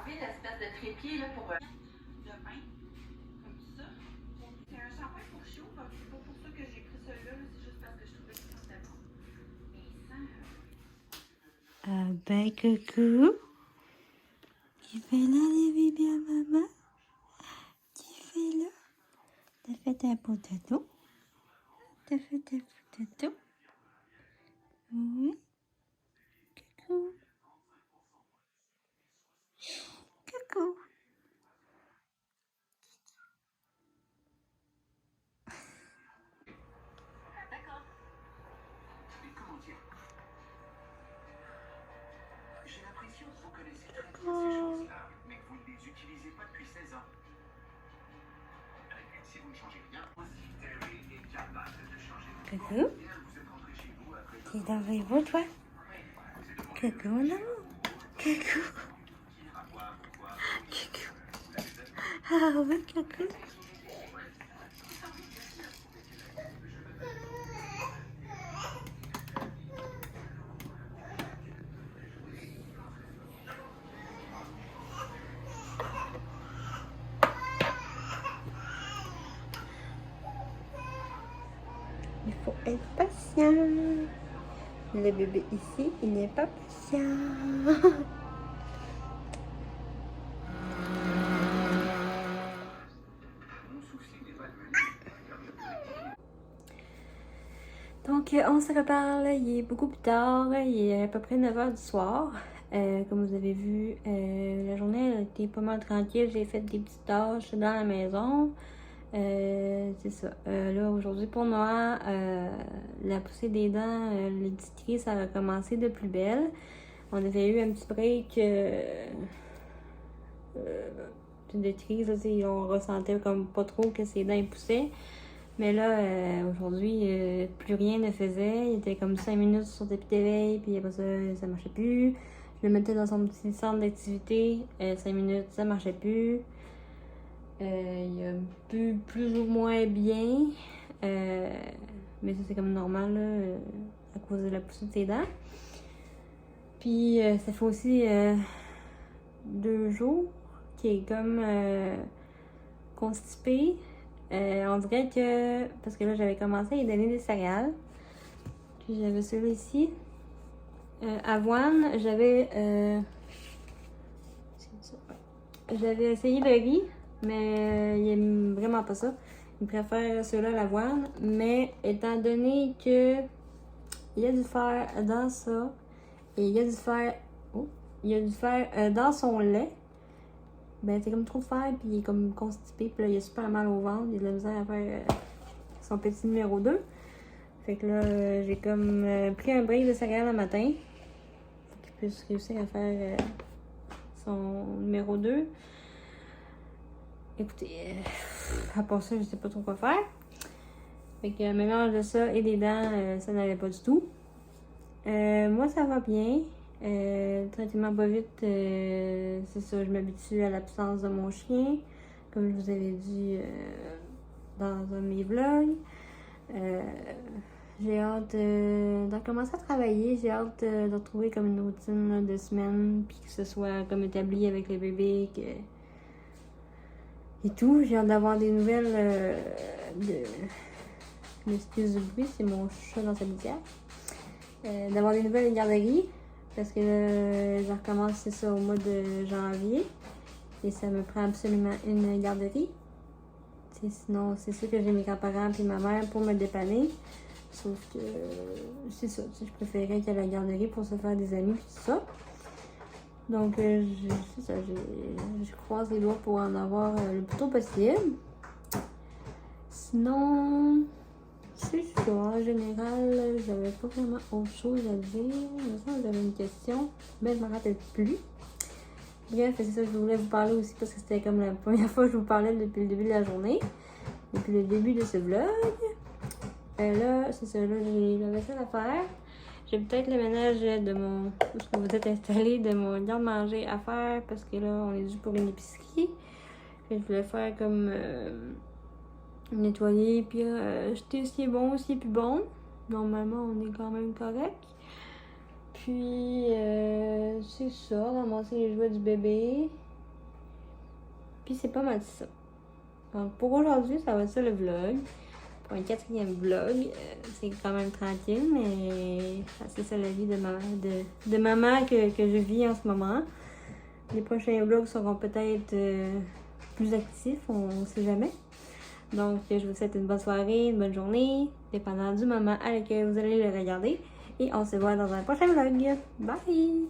enlever l'espèce de trépied là, pour de bain, comme ça. C'est un shampoing pour chiots, donc c'est pas pour ça que j'ai pris celui-là, c'est juste parce que je trouvais que c'était bon. Et il sent... Ah ben coucou. Tu fais là les bébés à maman? Tu fais là? T'as fait ta potato? T'as fait ta potato? Oui. Coucou. Coucou. D'accord. Mais comment dire? J'ai l'impression que vous connaissez très bien ces Coucou. choses-là, mais que vous ne les utilisez pas depuis 16 ans. Si vous ne changez rien, Terry est capable de changer. Coucou. Vous êtes rentré chez vous après T'es dans le beau toi? Coucou mon amour. Coucou. Coucou. Ah oui coucou. Il faut être patient. Le bébé ici, il n'est pas patient. Donc, on se reparle. Il est beaucoup plus tard. Il est à peu près 9h du soir. Comme vous avez vu, la journée a été pas mal tranquille. J'ai fait des petites tâches dans la maison. C'est ça. Là, aujourd'hui, pour Noah, la poussée des dents, les districts, ça a commencé de plus belle. On avait eu un petit break de crise. On ressentait comme pas trop que ses dents ils poussaient. Mais là, aujourd'hui, plus rien ne faisait. Il était comme 5 minutes sur le tapis d'éveil, puis après ça, ça marchait plus. Je le mettais dans son petit centre d'activité. 5 minutes, ça marchait plus. Il a bu plus ou moins bien. Mais ça, c'est comme normal, là, à cause de la poussée de ses dents. Puis, ça fait aussi 2 jours qu'il est comme constipé. On dirait que, parce que là j'avais commencé à lui donner des céréales, puis j'avais celui ici, avoine, j'avais essayé le riz, mais il aime vraiment pas ça, il préfère ceux-là à l'avoine, mais étant donné que il y a du fer dans ça, et il y a du fer, dans son lait, ben c'est comme trop de fer, puis il est comme constipé, puis là il a super mal au ventre, il a de la misère à faire son petit numéro 2. Fait que là, j'ai comme pris un break de céréales le matin, pour qu'il puisse réussir à faire son numéro 2. Écoutez, à part ça, je sais pas trop quoi faire. Fait que mélange de ça et des dents, ça n'allait pas du tout. Moi, ça va bien. Tranquillement pas vite, c'est ça, je m'habitue à l'absence de mon chien, comme je vous avais dit dans un de mes vlogs. J'ai hâte de commencer à travailler, j'ai hâte de retrouver comme une routine là, de semaine, puis que ce soit comme établi avec les bébés et tout. J'ai hâte d'avoir des nouvelles L'excuse du bruit, c'est mon chat dans sa litière. D'avoir des nouvelles garderies. Parce que là, je recommence, c'est ça, au mois de janvier. Et ça me prend absolument une garderie. Sinon, c'est sûr que j'ai mes grands-parents et ma mère pour me dépanner. Sauf que, c'est ça, je préférais qu'il y ait la garderie pour se faire des amis et tout ça. Donc, c'est ça, je croise les doigts pour en avoir le plus tôt possible. Sinon... c'est ça, en général, j'avais pas vraiment autre chose à dire. Il me semble que j'avais une question, mais je me rappelle plus. Bref, c'est ça, je voulais vous parler aussi parce que c'était comme la première fois que je vous parlais depuis le début de la journée. Depuis le début de ce vlog. Là, c'est ça, là, j'ai la vaisselle à faire. J'ai peut-être le ménage de mon... où est-ce que vous êtes installé, de mon garde-manger à faire parce que là, on est dû pour une épicerie. Puis je voulais faire comme... nettoyer, puis jeter ce qui est bon, ce qui est plus bon. Normalement, on est quand même correct. Puis, c'est ça, ramasser les jouets du bébé. Puis c'est pas mal ça. Donc pour aujourd'hui, ça va être ça le vlog. Pour un 4e vlog, c'est quand même tranquille, mais c'est ça la vie de maman que je vis en ce moment. Les prochains vlogs seront peut-être plus actifs, on sait jamais. Donc je vous souhaite une bonne soirée, une bonne journée, dépendant du moment à laquelle vous allez le regarder. Et on se voit dans un prochain vlog. Bye!